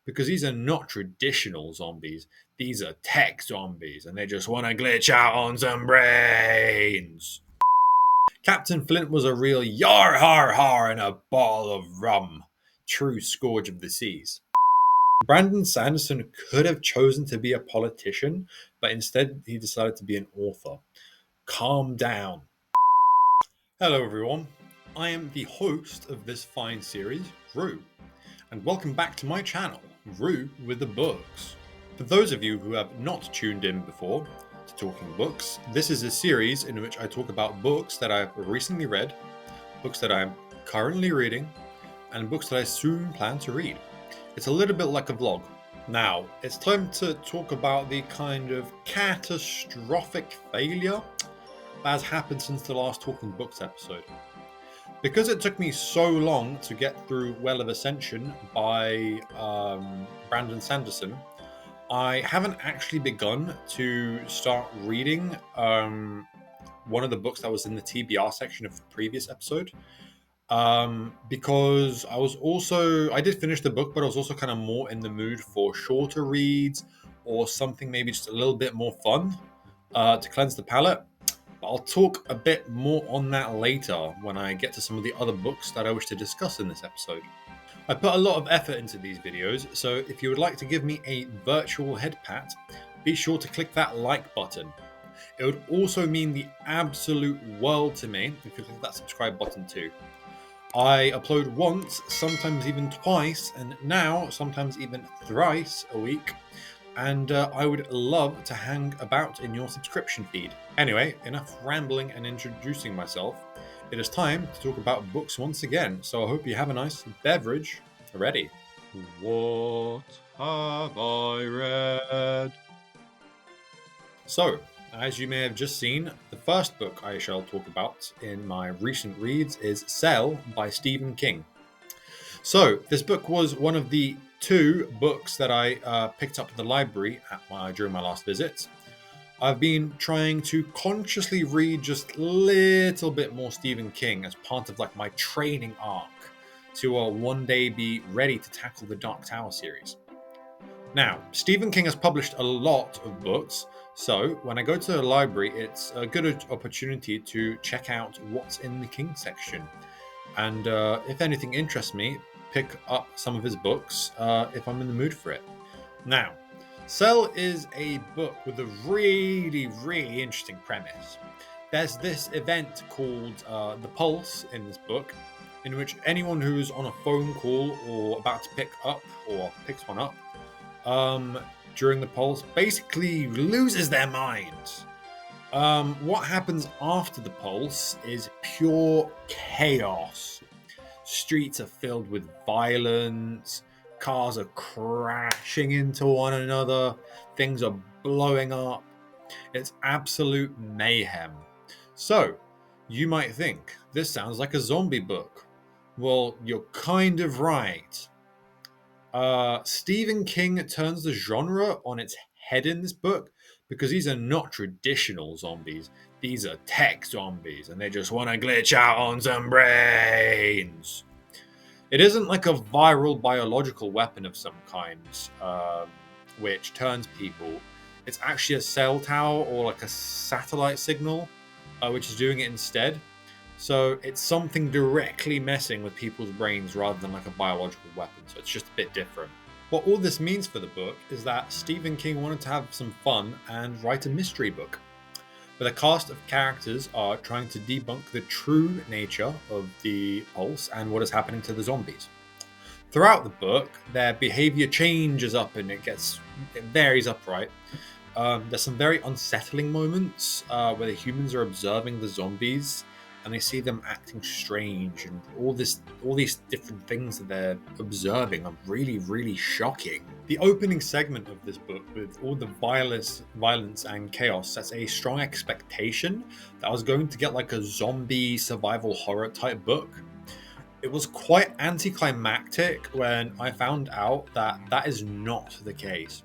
because these are not traditional zombies. These are tech zombies, and they just want to glitch out on some brains. Captain Flint was a real yar har har and a ball of rum, true scourge of the seas. Brandon Sanderson could have chosen to be a politician, but instead he decided to be an author. Calm down. Hello everyone, I am the host of this fine series, Rue, and welcome back to my channel, Rue with the Books. For those of you who have not tuned in before to Talking Books, this is a series in which I talk about books that I've recently read, books that I'm currently reading, and books that I soon plan to read. It's a little bit like a vlog. Now, it's time to talk about the kind of catastrophic failure that has happened since the last Talking Books episode. Because it took me so long to get through Well of Ascension by Brandon Sanderson, I haven't actually begun to start reading one of the books that was in the TBR section of the previous episode. Because I did finish the book, but I was also kind of more in the mood for shorter reads or something maybe just a little bit more fun to cleanse the palate. But I'll talk a bit more on that later when I get to some of the other books that I wish to discuss in this episode. I put a lot of effort into these videos, so if you would like to give me a virtual head pat, be sure to click that like button. It would also mean the absolute world to me if you click that subscribe button too. I upload once, sometimes even twice, and now sometimes even thrice a week, and I would love to hang about in your subscription feed. Anyway, enough rambling and introducing myself. It is time to talk about books once again, so I hope you have a nice beverage ready. What have I read? So, as you may have just seen, the first book I shall talk about in my recent reads is Cell by Stephen King. So, this book was one of the two books that I picked up at the library during my last visit. I've been trying to consciously read just a little bit more Stephen King as part of my training arc to one day be ready to tackle the Dark Tower series. Now, Stephen King has published a lot of books, so when I go to the library, it's a good opportunity to check out what's in the King section. And if anything interests me, pick up some of his books if I'm in the mood for it. Now, Cell is a book with a really, really interesting premise. There's this event called The Pulse in this book, in which anyone who's on a phone call or about to pick up or picks one up during the pulse basically loses their mind. What happens after the pulse is pure chaos. Streets are filled with violence, cars are crashing into one another, things are blowing up. It's absolute mayhem. So, you might think, this sounds like a zombie book. Well, you're kind of right. Stephen King turns the genre on its head in this book because these are not traditional zombies. These are tech zombies, and they just want to glitch out on some brains. It isn't like a viral biological weapon of some kind, which turns people. It's actually a cell tower or like a satellite signal, which is doing it instead. So it's something directly messing with people's brains rather than like a biological weapon. So it's just a bit different. What all this means for the book is that Stephen King wanted to have some fun and write a mystery book. But a cast of characters are trying to debunk the true nature of the pulse and what is happening to the zombies. Throughout the book, their behavior changes up and it varies up, right? There's some very unsettling moments where the humans are observing the zombies and they see them acting strange, and all these different things that they're observing are really, really shocking. The opening segment of this book, with all the violence and chaos, sets a strong expectation that I was going to get like a zombie survival horror type book. It was quite anticlimactic when I found out that that is not the case.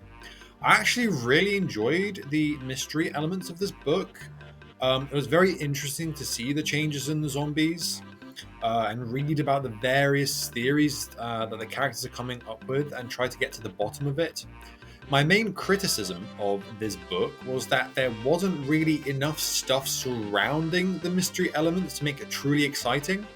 I actually really enjoyed the mystery elements of this book. It was very interesting to see the changes in the zombies. and read about the various theories that the characters are coming up with and try to get to the bottom of it. My main criticism of this book was that there wasn't really enough stuff surrounding the mystery elements to make it truly exciting.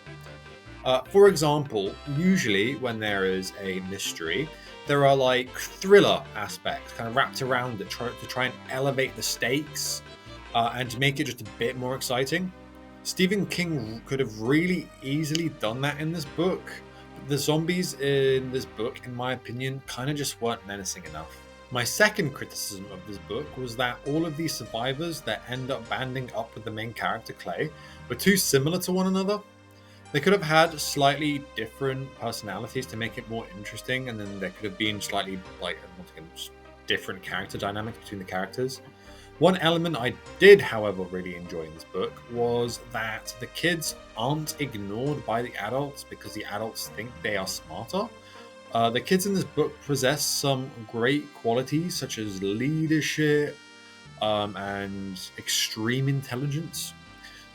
For example, usually when there is a mystery, there are like thriller aspects kind of wrapped around it to try and elevate the stakes and to make it just a bit more exciting. Stephen King could have really easily done that in this book, but the zombies in this book, in my opinion, kind of just weren't menacing enough. My second criticism of this book was that all of these survivors that end up banding up with the main character, Clay, were too similar to one another. They could have had slightly different personalities to make it more interesting, and then there could have been slightly, different character dynamics between the characters. One element I did, however, really enjoy in this book was that the kids aren't ignored by the adults because the adults think they are smarter. The kids in this book possess some great qualities such as leadership and extreme intelligence.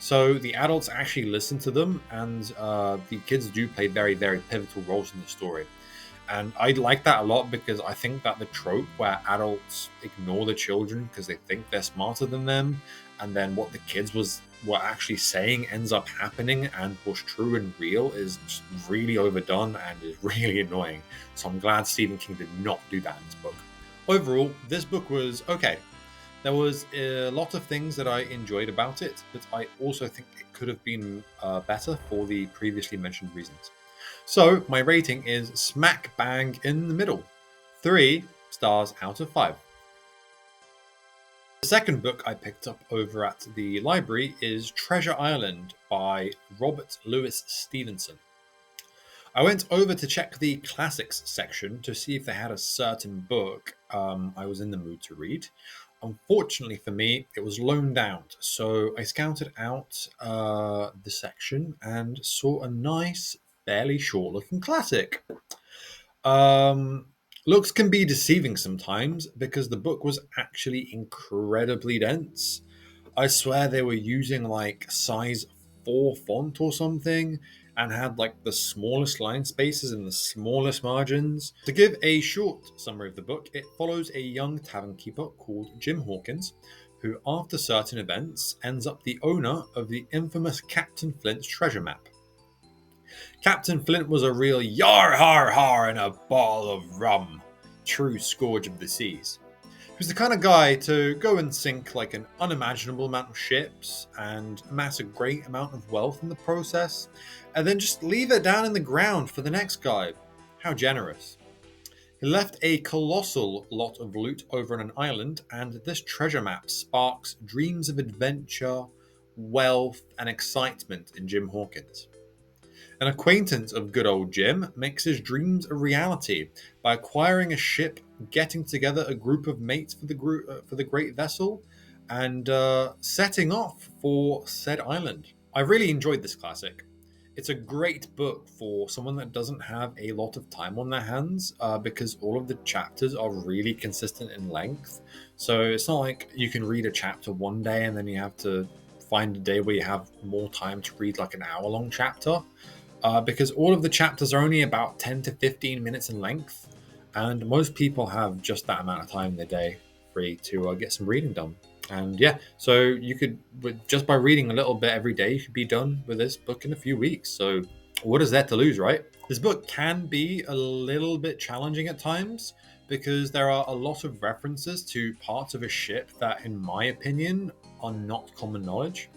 So the adults actually listen to them, and the kids do play very, very pivotal roles in the story. And I like that a lot because I think that the trope where adults ignore the children because they think they're smarter than them, and then what the kids were actually saying ends up happening and was true and real is just really overdone and is really annoying. So I'm glad Stephen King did not do that in this book. Overall, this book was okay. There was a lot of things that I enjoyed about it, but I also think it could have been better for the previously mentioned reasons. So my rating is smack bang in the middle, 3 stars out of 5. The second book I picked up over at the library is Treasure Island by Robert Louis Stevenson. I went over to check the classics section to see if they had a certain book I was in the mood to read. Unfortunately for me, it was loaned out, so I scouted out the section and saw a nice, fairly short-looking classic. Looks can be deceiving sometimes because the book was actually incredibly dense. I swear they were using like size 4 font or something and had like the smallest line spaces and the smallest margins. To give a short summary of the book, it follows a young tavern keeper called Jim Hawkins, who after certain events ends up the owner of the infamous Captain Flint's treasure map. Captain Flint was a real yar har har and a bottle of rum, true scourge of the seas. He was the kind of guy to go and sink like an unimaginable amount of ships and amass a great amount of wealth in the process, and then just leave it down in the ground for the next guy. How generous. He left a colossal lot of loot over on an island, and this treasure map sparks dreams of adventure, wealth, and excitement in Jim Hawkins. An acquaintance of good old Jim makes his dreams a reality by acquiring a ship, getting together a group of mates for the great vessel, and setting off for said island. I really enjoyed this classic. It's a great book for someone that doesn't have a lot of time on their hands because all of the chapters are really consistent in length. So it's not like you can read a chapter one day and then you have to find a day where you have more time to read like an hour-long chapter. Because all of the chapters are only about 10 to 15 minutes in length, and most people have just that amount of time in their day free to get some reading done. And yeah, so you could, just by reading a little bit every day, you could be done with this book in a few weeks. So what is there to lose, right? This book can be a little bit challenging at times because there are a lot of references to parts of a ship that, in my opinion, are not common knowledge.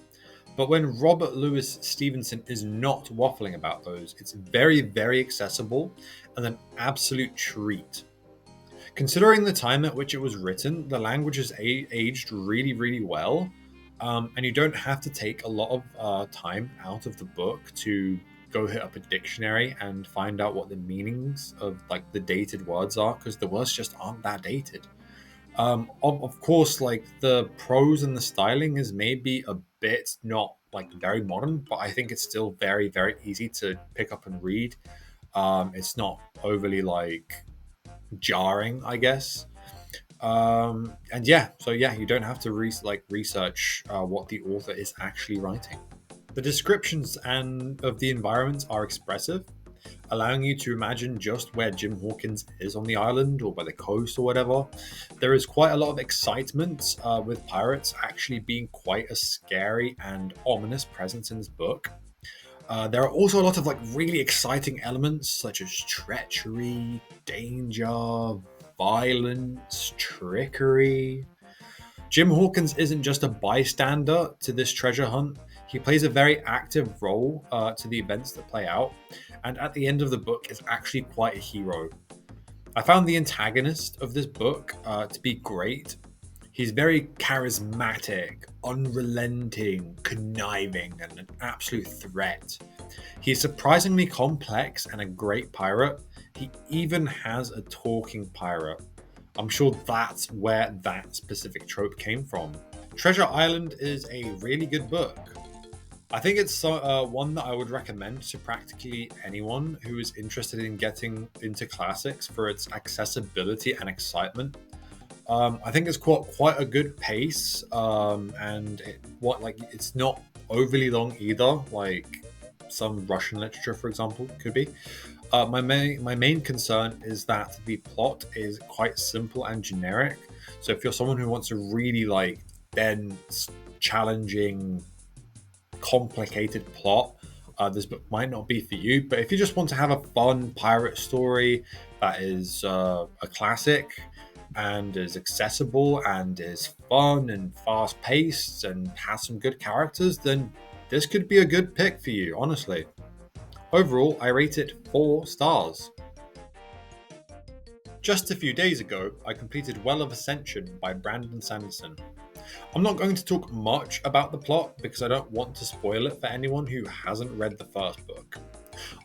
But when Robert Louis Stevenson is not waffling about those, it's very, very accessible and an absolute treat. Considering the time at which it was written, the language has aged really, really well. And you don't have to take a lot of time out of the book to go hit up a dictionary and find out what the meanings of like the dated words are, because the words just aren't that dated. Of course, like the prose and the styling is maybe a bit not like very modern, but I think it's still very, very easy to pick up and read. It's not overly like jarring, I guess. And yeah, so yeah, you don't have to research what the author is actually writing. The descriptions and of the environments are expressive, allowing you to imagine just where Jim Hawkins is on the island or by the coast or whatever. There is quite a lot of excitement with pirates actually being quite a scary and ominous presence in this book. There are also a lot of like really exciting elements such as treachery, danger, violence, trickery. Jim Hawkins isn't just a bystander to this treasure hunt. He plays a very active role to the events that play out, and at the end of the book is actually quite a hero. I found the antagonist of this book to be great. He's very charismatic, unrelenting, conniving, and an absolute threat. He's surprisingly complex and a great pirate. He even has a talking pirate. I'm sure that's where that specific trope came from. Treasure Island is a really good book. I think it's one that I would recommend to practically anyone who is interested in getting into classics for its accessibility and excitement. I think it's quite a good pace, and it's not overly long either, like some Russian literature, for example, could be. My main concern is that the plot is quite simple and generic. So if you're someone who wants a really like dense, challenging, complicated plot, this book might not be for you. But if you just want to have a fun pirate story that is a classic and is accessible and is fun and fast paced and has some good characters, then this could be a good pick for you, honestly. Overall, I rate it 4 stars. Just a few days ago, I completed Well of Ascension by Brandon Sanderson. I'm not going to talk much about the plot because I don't want to spoil it for anyone who hasn't read the first book.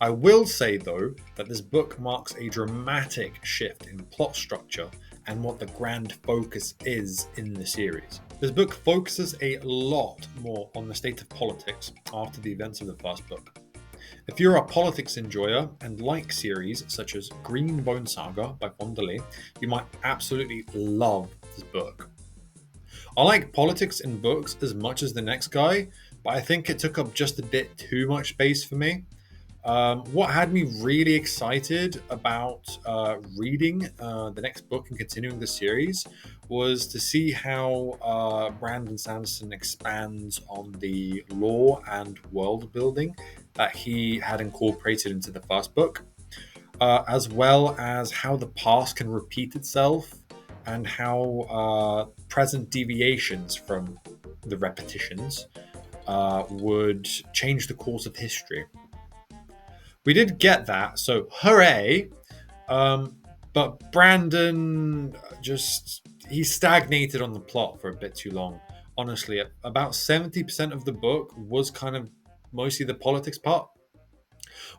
I will say though that this book marks a dramatic shift in plot structure and what the grand focus is in the series. This book focuses a lot more on the state of politics after the events of the first book. If you're a politics enjoyer and like series such as Green Bone Saga by Fondelay, you might absolutely love this book. I like politics in books as much as the next guy, but I think it took up just a bit too much space for me. What had me really excited about reading the next book and continuing the series was to see how Brandon Sanderson expands on the lore and world building that he had incorporated into the first book, as well as how the past can repeat itself and how present deviations from the repetitions would change the course of history. We did get that, so hooray! But Brandon he stagnated on the plot for a bit too long. Honestly, about 70% of the book was kind of mostly the politics part.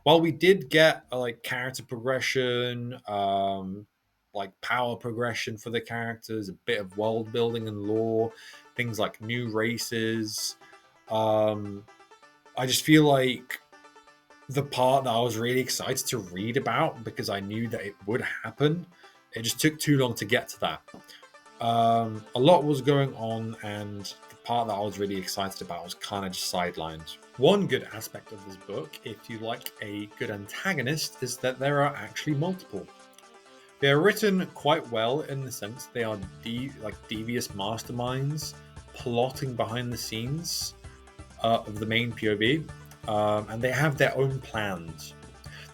While we did get like character progression, like power progression for the characters, a bit of world building and lore, things like new races. I just feel like the part that I was really excited to read about because I knew that it would happen, it just took too long to get to that. A lot was going on, and the part that I was really excited about was kind of just sidelined. One good aspect of this book, if you like a good antagonist, is that there are actually multiple. They are written quite well in the sense they are devious masterminds plotting behind the scenes of the main POV, and they have their own plans.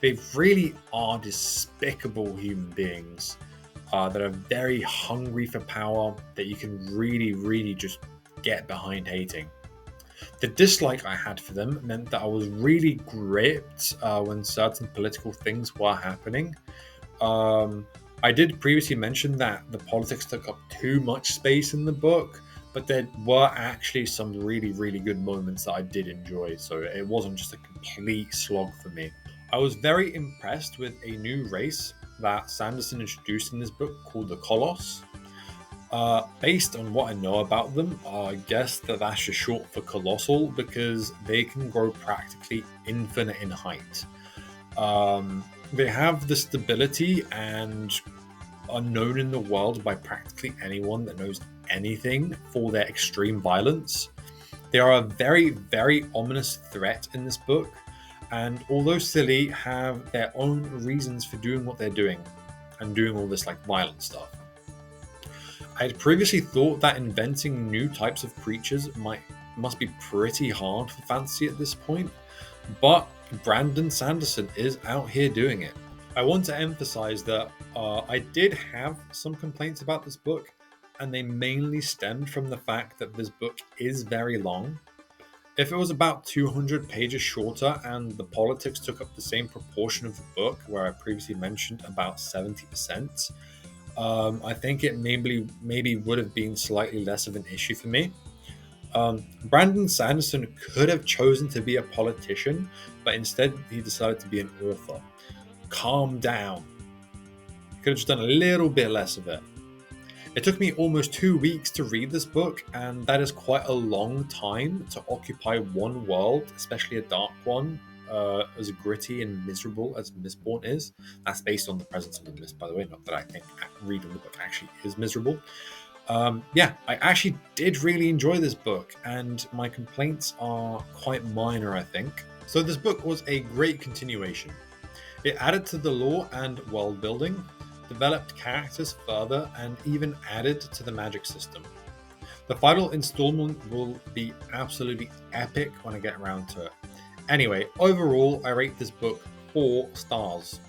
They really are despicable human beings that are very hungry for power that you can really just get behind hating. The dislike I had for them meant that I was really gripped when certain political things were happening. I did previously mention that the politics took up too much space in the book, but there were actually some really good moments that I did enjoy, so it wasn't just a complete slog for me. I was very impressed with a new race that Sanderson introduced in this book called the Colossus. Based on what I know about them, I guess that's just short for colossal because they can grow practically infinite in height. They have the stability and are known in the world by practically anyone that knows anything for their extreme violence. They are a very, very ominous threat in this book, and although silly, have their own reasons for doing what they're doing and doing all this like violent stuff. I had previously thought that inventing new types of creatures must be pretty hard for fantasy at this point, but Brandon Sanderson is out here doing it. I want to emphasize that I did have some complaints about this book, and they mainly stemmed from the fact that this book is very long. If it was about 200 pages shorter and the politics took up the same proportion of the book, where I previously mentioned about 70%, I think it maybe would have been slightly less of an issue for me. Brandon Sanderson could have chosen to be a politician, but instead he decided to be an author. Calm down. He could have just done a little bit less of it. It took me almost 2 weeks to read this book, and that is quite a long time to occupy one world, especially a dark one, as gritty and miserable as Mistborn is. That's based on the presence of the mist, by the way, not that I think reading the book actually is miserable. I actually did really enjoy this book, and my complaints are quite minor, I think. So this book was a great continuation. It added to the lore and world building, developed characters further, and even added to the magic system. The final installment will be absolutely epic when I get around to it. Anyway, overall, I rate this book 4 stars.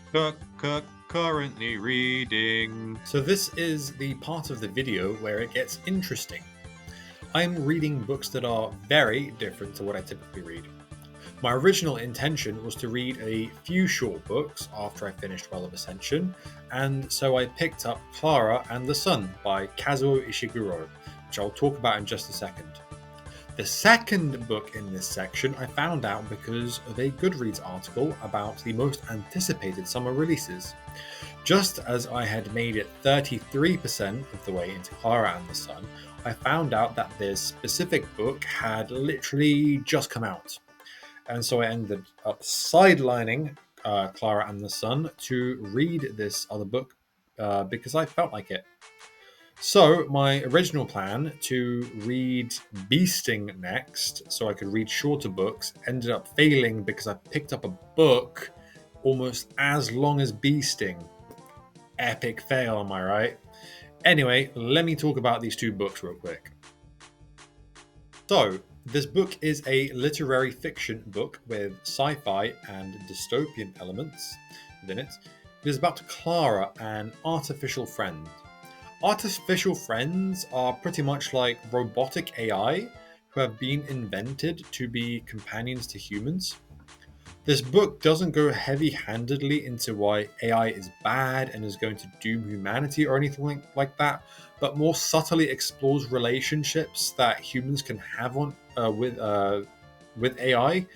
Currently reading. So this is the part of the video where it gets interesting. I'm reading books that are very different to what I typically read. My original intention was to read a few short books after I finished Well of Ascension, and so I picked up Klara and the Sun by Kazuo Ishiguro, which I'll talk about in just a second. The second book in this section I found out because of a Goodreads article about the most anticipated summer releases. Just as I had made it 33% of the way into Klara and the Sun, I found out that this specific book had literally just come out. And so I ended up sidelining Klara and the Sun to read this other book because I felt like it. So my original plan to read Beasting next, so I could read shorter books, ended up failing because I picked up a book almost as long as Beasting. Epic fail, am I right? Anyway, let me talk about these two books real quick. So, this book is a literary fiction book with sci-fi and dystopian elements within it. It is about Klara, an artificial friend. Artificial friends are pretty much like robotic AI who have been invented to be companions to humans. This book doesn't go heavy-handedly into why AI is bad and is going to doom humanity or anything like that, but more subtly explores relationships that humans can have with AI,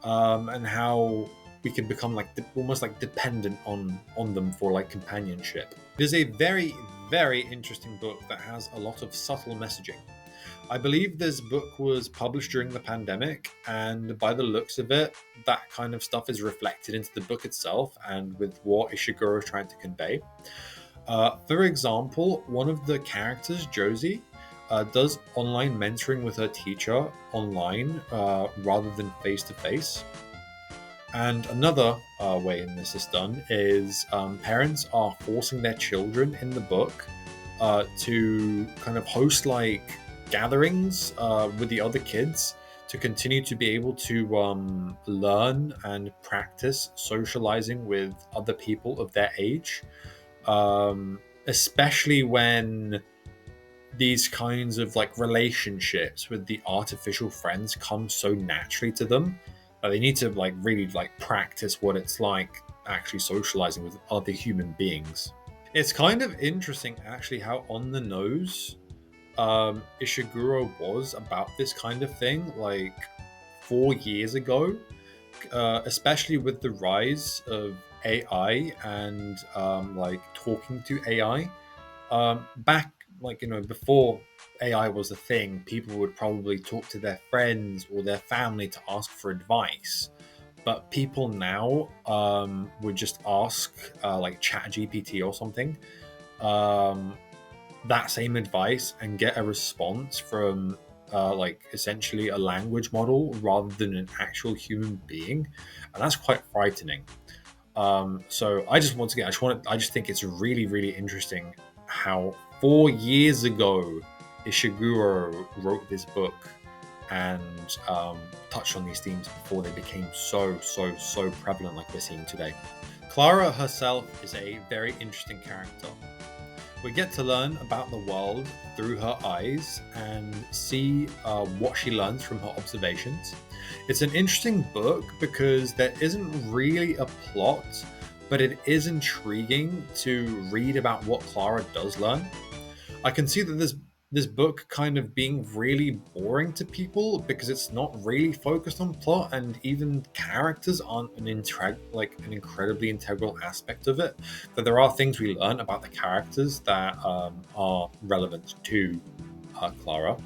and how we can become almost like dependent on them for like companionship. It is a very, very interesting book that has a lot of subtle messaging. I believe this book was published during the pandemic, and by the looks of it, that kind of stuff is reflected into the book itself and with what Ishiguro is trying to convey. For example, one of the characters, Josie, does online mentoring with her teacher online rather than face-to-face. And another way in this is done is parents are forcing their children in the book to kind of host like gatherings with the other kids to continue to be able to learn and practice socializing with other people of their age, especially when these kinds of like relationships with the artificial friends come so naturally to them that they need to like really like practice what it's like actually socializing with other human beings. It's kind of interesting actually how on the nose Ishiguro was about this kind of thing like 4 years ago, especially with the rise of AI and like talking to AI. Back before AI was a thing, people would probably talk to their friends or their family to ask for advice. But people now would just ask like ChatGPT or something that same advice and get a response from like essentially a language model rather than an actual human being, and that's quite frightening. So I just I just think it's really, really interesting how 4 years ago Ishiguro wrote this book and touched on these themes before they became so prevalent like we're seeing today. Klara herself is a very interesting character. We get to learn about the world through her eyes and see what she learns from her observations. It's an interesting book because there isn't really a plot, but it is intriguing to read about what Klara does learn. I can see that this book kind of being really boring to people because it's not really focused on plot, and even characters aren't an incredibly integral aspect of it. But there are things we learn about the characters that are relevant to Klara.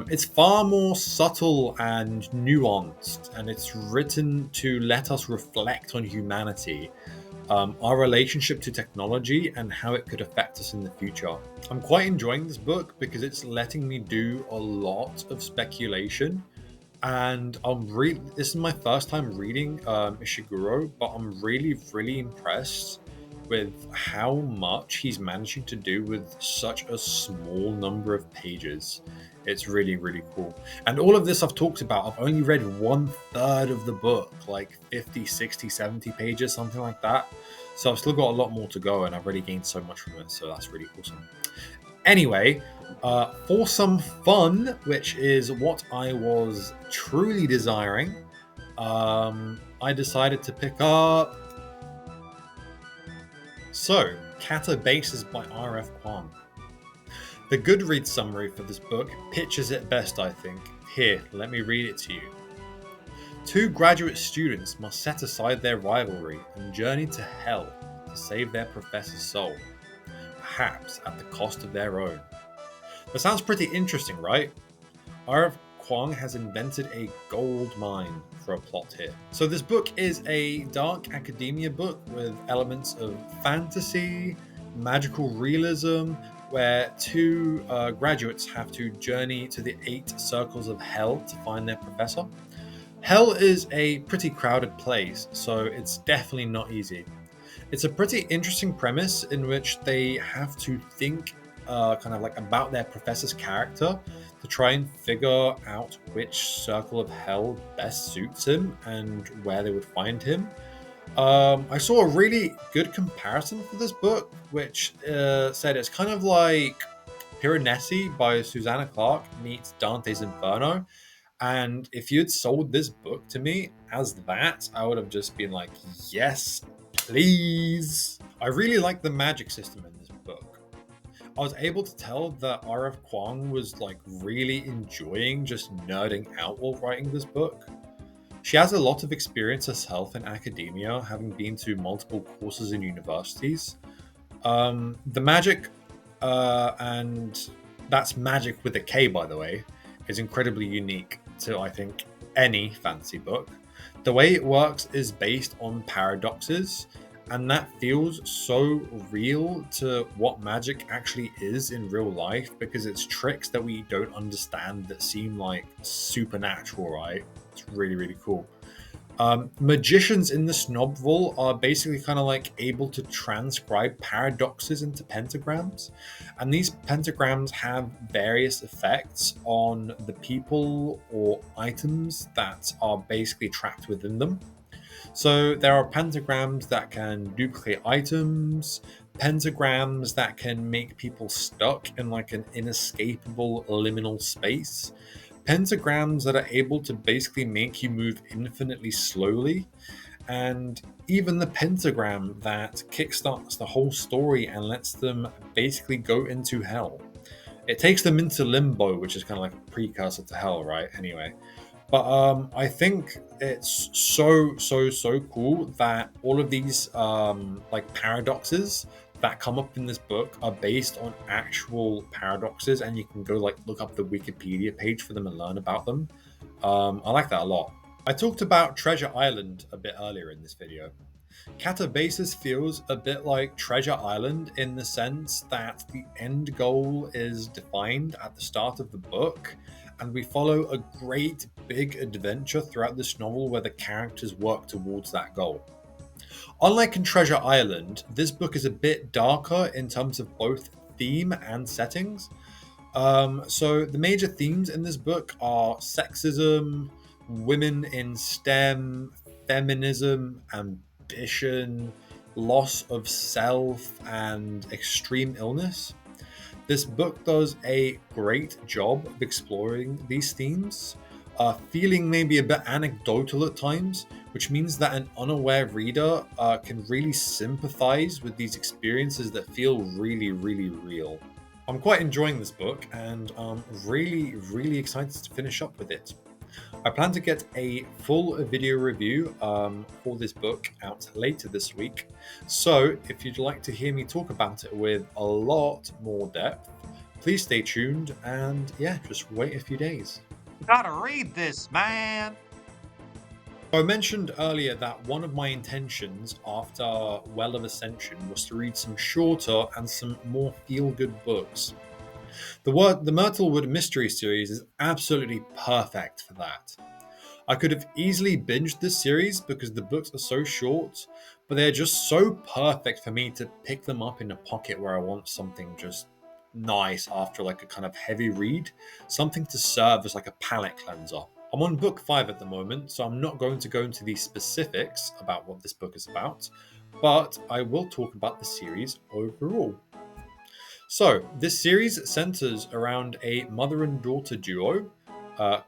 It's far more subtle and nuanced, and it's written to let us reflect on humanity, our relationship to technology, and how it could affect us in the future. I'm quite enjoying this book because it's letting me do a lot of speculation, and this is my first time reading Ishiguro, but I'm really impressed with how much he's managing to do with such a small number of pages. It's really cool. And all of this I've talked about, I've only read 1/3 of the book, like 50, 60, 70 pages, something like that. So I've still got a lot more to go, and I've already gained so much from it, so that's really awesome. Anyway, for some fun, which is what I was truly desiring, I decided to pick up Katabasis by R.F Kuang. The Goodreads summary for this book pictures it best, I think. Here, let me read it to you. 2 graduate students must set aside their rivalry and journey to hell to save their professor's soul, perhaps at the cost of their own. That sounds pretty interesting, right? R.F Kuang has invented a gold mine for a plot here. So this book is a dark academia book with elements of fantasy, magical realism, where 2 graduates have to journey to the 8 circles of hell to find their professor. Hell is a pretty crowded place, so it's definitely not easy. It's a pretty interesting premise in which they have to think about their professor's character to try and figure out which circle of hell best suits him and where they would find him. I saw a really good comparison for this book, which said it's kind of like Piranesi by Susanna Clarke meets Dante's Inferno. And if you'd sold this book to me as that, I would have just been like, yes, please. I really like the magic system in this book. I was able to tell that R.F Kuang was really enjoying just nerding out while writing this book. She has a lot of experience herself in academia, having been to multiple courses in universities. The magic, and that's magic with a K, by the way, is incredibly unique to, I think, any fantasy book. The way it works is based on paradoxes, and that feels so real to what magic actually is in real life, because it's tricks that we don't understand that seem like supernatural, right? It's really cool. Magicians in this novel are basically able to transcribe paradoxes into pentagrams, and these pentagrams have various effects on the people or items that are basically trapped within them. So there are pentagrams that can duplicate items, pentagrams that can make people stuck in an inescapable liminal space, pentagrams that are able to basically make you move infinitely slowly, and even the pentagram that kickstarts the whole story and lets them basically go into hell. It takes them into limbo, which is like a precursor to hell, right? Anyway. But I think it's so cool that all of these paradoxes that come up in this book are based on actual paradoxes, and you can go look up the Wikipedia page for them and learn about them. I like that a lot. I talked about Treasure Island a bit earlier in this video. Katabasis feels a bit like Treasure Island in the sense that the end goal is defined at the start of the book, and we follow a great big adventure throughout this novel where the characters work towards that goal. Unlike in Treasure Island, this book is a bit darker in terms of both theme and settings. So the major themes in this book are sexism, women in STEM, feminism, ambition, loss of self, and extreme illness. This book does a great job of exploring these themes, feeling maybe a bit anecdotal at times, which means that an unaware reader can really sympathize with these experiences that feel really, really real. I'm quite enjoying this book and I'm really, really excited to finish up with it. I plan to get a full video review for this book out later this week. So if you'd like to hear me talk about it with a lot more depth, please stay tuned and yeah, just wait a few days. Gotta read this, man! I mentioned earlier that one of my intentions after Well of Ascension was to read some shorter and some more feel-good books. The Myrtlewood mystery series is absolutely perfect for that. I could have easily binged this series because the books are so short, but they're just so perfect for me to pick them up in a pocket where I want something just nice after like a kind of heavy read, something to serve as like a palate cleanser. I'm on book 5 at the moment, so I'm not going to go into the specifics about what this book is about, but I will talk about the series overall. So, this series centers around a mother and daughter duo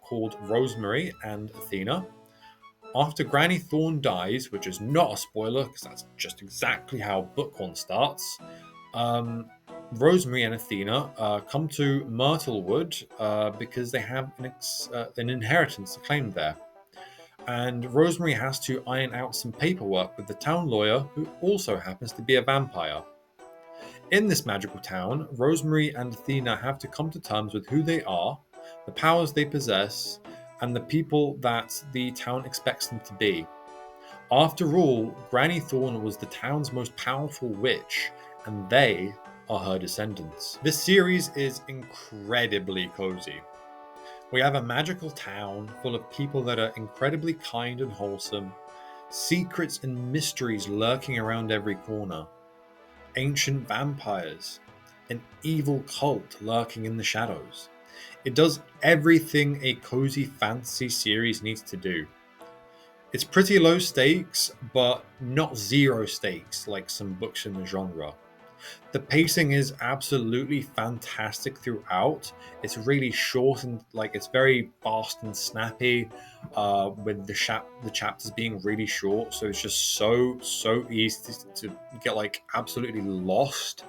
called Rosemary and Athena. After Granny Thorne dies, which is not a spoiler because that's just exactly how book 1 starts, Rosemary and Athena come to Myrtlewood because they have an inheritance to claim there. And Rosemary has to iron out some paperwork with the town lawyer, who also happens to be a vampire. In this magical town, Rosemary and Athena have to come to terms with who they are, the powers they possess, and the people that the town expects them to be. After all, Granny Thorne was the town's most powerful witch, and they are her descendants. This series is incredibly cozy. We have a magical town full of people that are incredibly kind and wholesome, secrets and mysteries lurking around every corner, ancient vampires, an evil cult lurking in the shadows. It does everything a cozy fantasy series needs to do. It's pretty low stakes, but not zero stakes like some books in the genre. The pacing is absolutely fantastic throughout. It's really short and like it's very fast and snappy, with the chapters being really short. So it's just so easy to get like absolutely lost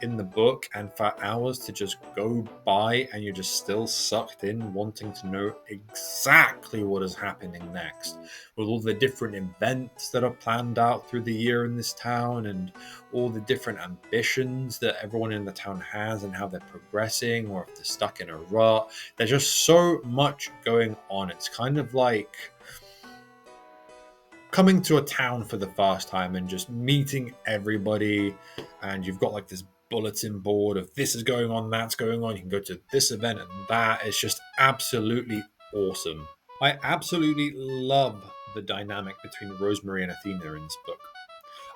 in the book, and for hours to just go by and you're just still sucked in, wanting to know exactly what is happening next, with all the different events that are planned out through the year in this town and all the different ambitions that everyone in the town has and how they're progressing or if they're stuck in a rut. There's just so much going on. It's kind of like coming to a town for the first time and just meeting everybody, and you've got like this bulletin board of this is going on, that's going on, you can go to this event and that. It's just absolutely awesome. I absolutely love the dynamic between Rosemary and Athena in this book.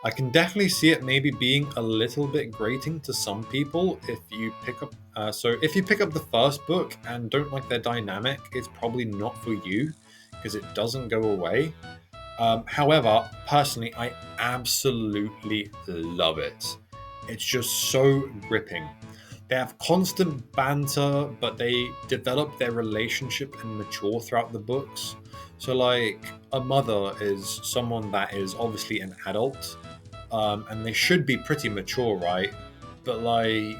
I can definitely see it maybe being a little bit grating to some people if you pick up if you pick up the first book and don't like their dynamic, it's probably not for you because it doesn't go away. However, personally, I absolutely love it. It's just so gripping. They have constant banter, but they develop their relationship and mature throughout the books. So, like, a mother is someone that is obviously an adult, and they should be pretty mature, right? But, like,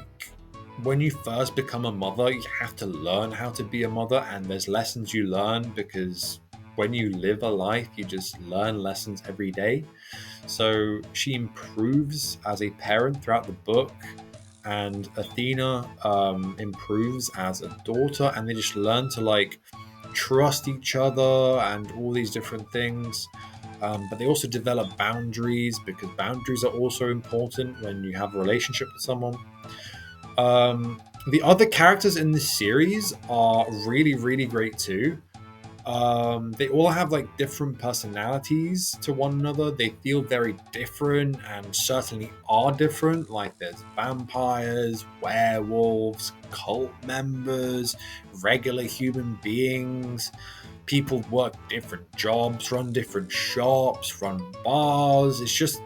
when you first become a mother, you have to learn how to be a mother, and there's lessons you learn because when you live a life, you just learn lessons every day. So she improves as a parent throughout the book, and Athena improves as a daughter, and they just learn to like trust each other and all these different things. But they also develop boundaries because boundaries are also important when you have a relationship with someone. The other characters in this series are really, really great too. They all have like different personalities to one another. They feel very different and certainly are different. Like there's vampires, werewolves, cult members, regular human beings. People work different jobs, run different shops, run bars. It's just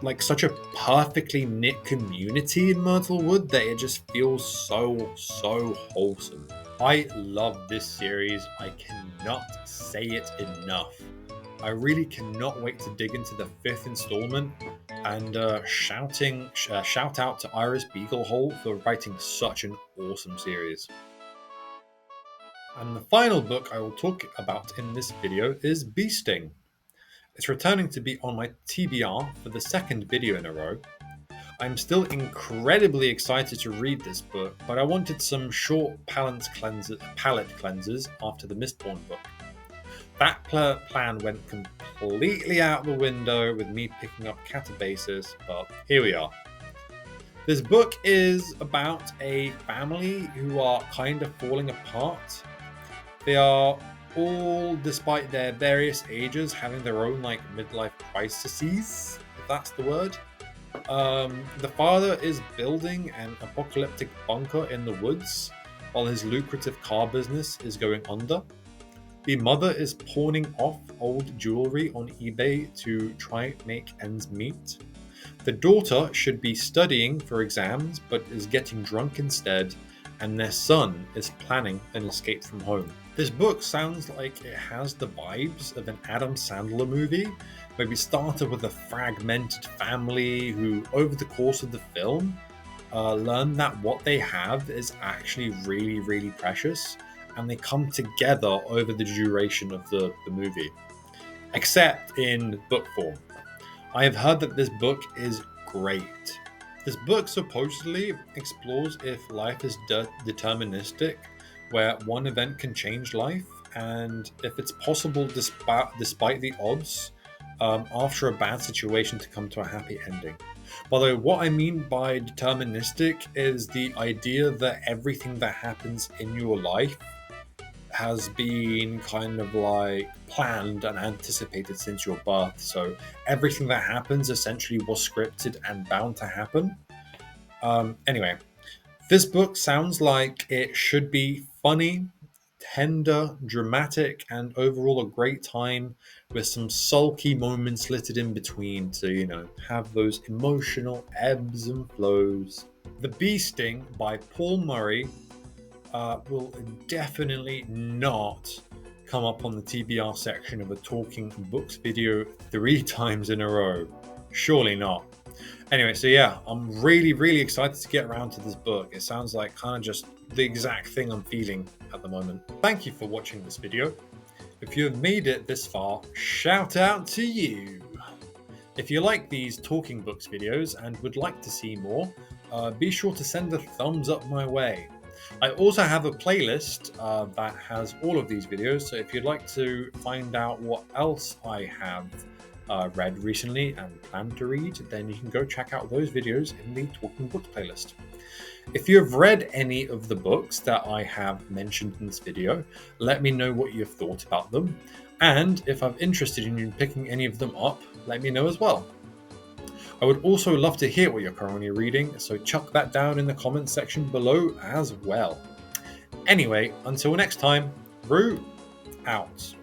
like such a perfectly knit community in Myrtlewood that it just feels so wholesome. I love this series. I cannot say it enough. I really cannot wait to dig into the 5th installment and shout out to Iris Beaglehole for writing such an awesome series. And the final book I will talk about in this video is Bee Sting. It's returning to be on my TBR for the 2nd video in a row. I'm still incredibly excited to read this book, but I wanted some short palate cleansers after the Mistborn book. That plan went completely out the window with me picking up Katabasis, but here we are. This book is about a family who are kind of falling apart. They are all, despite their various ages, having their own like midlife crises, if that's the word. The father is building an apocalyptic bunker in the woods while his lucrative car business is going under. The mother is pawning off old jewelry on eBay to try make ends meet. The daughter should be studying for exams but is getting drunk instead, and their son is planning an escape from home. This book sounds like it has the vibes of an Adam Sandler movie, where we started with a fragmented family who, over the course of the film, learn that what they have is actually really, really precious, and they come together over the duration of the movie, except in book form. I have heard that this book is great. This book supposedly explores if life is deterministic, where one event can change life, and if it's possible despite the odds after a bad situation to come to a happy ending. By the way, what I mean by deterministic is the idea that everything that happens in your life has been kind of like planned and anticipated since your birth. So everything that happens essentially was scripted and bound to happen. Anyway, this book sounds like it should be funny, tender, dramatic, and overall a great time with some sulky moments littered in between to, have those emotional ebbs and flows. The Bee Sting by Paul Murray will definitely not come up on the TBR section of a Talking Books video 3 times in a row. Surely not. Anyway, so yeah, I'm really, really excited to get around to this book. It sounds like kind of just the exact thing I'm feeling at the moment. Thank you for watching this video. If you have made it this far, shout out to you. If you like these Talking Books videos and would like to see more, be sure to send a thumbs up my way. I also have a playlist that has all of these videos, so if you'd like to find out what else I have read recently and plan to read, then you can go check out those videos in the Talking Books playlist. If you have read any of the books that I have mentioned in this video, let me know what you have thought about them, and if I'm interested in you picking any of them up, let me know as well. I would also love to hear what you're currently reading, so chuck that down in the comments section below as well. Anyway, until next time, Rue out.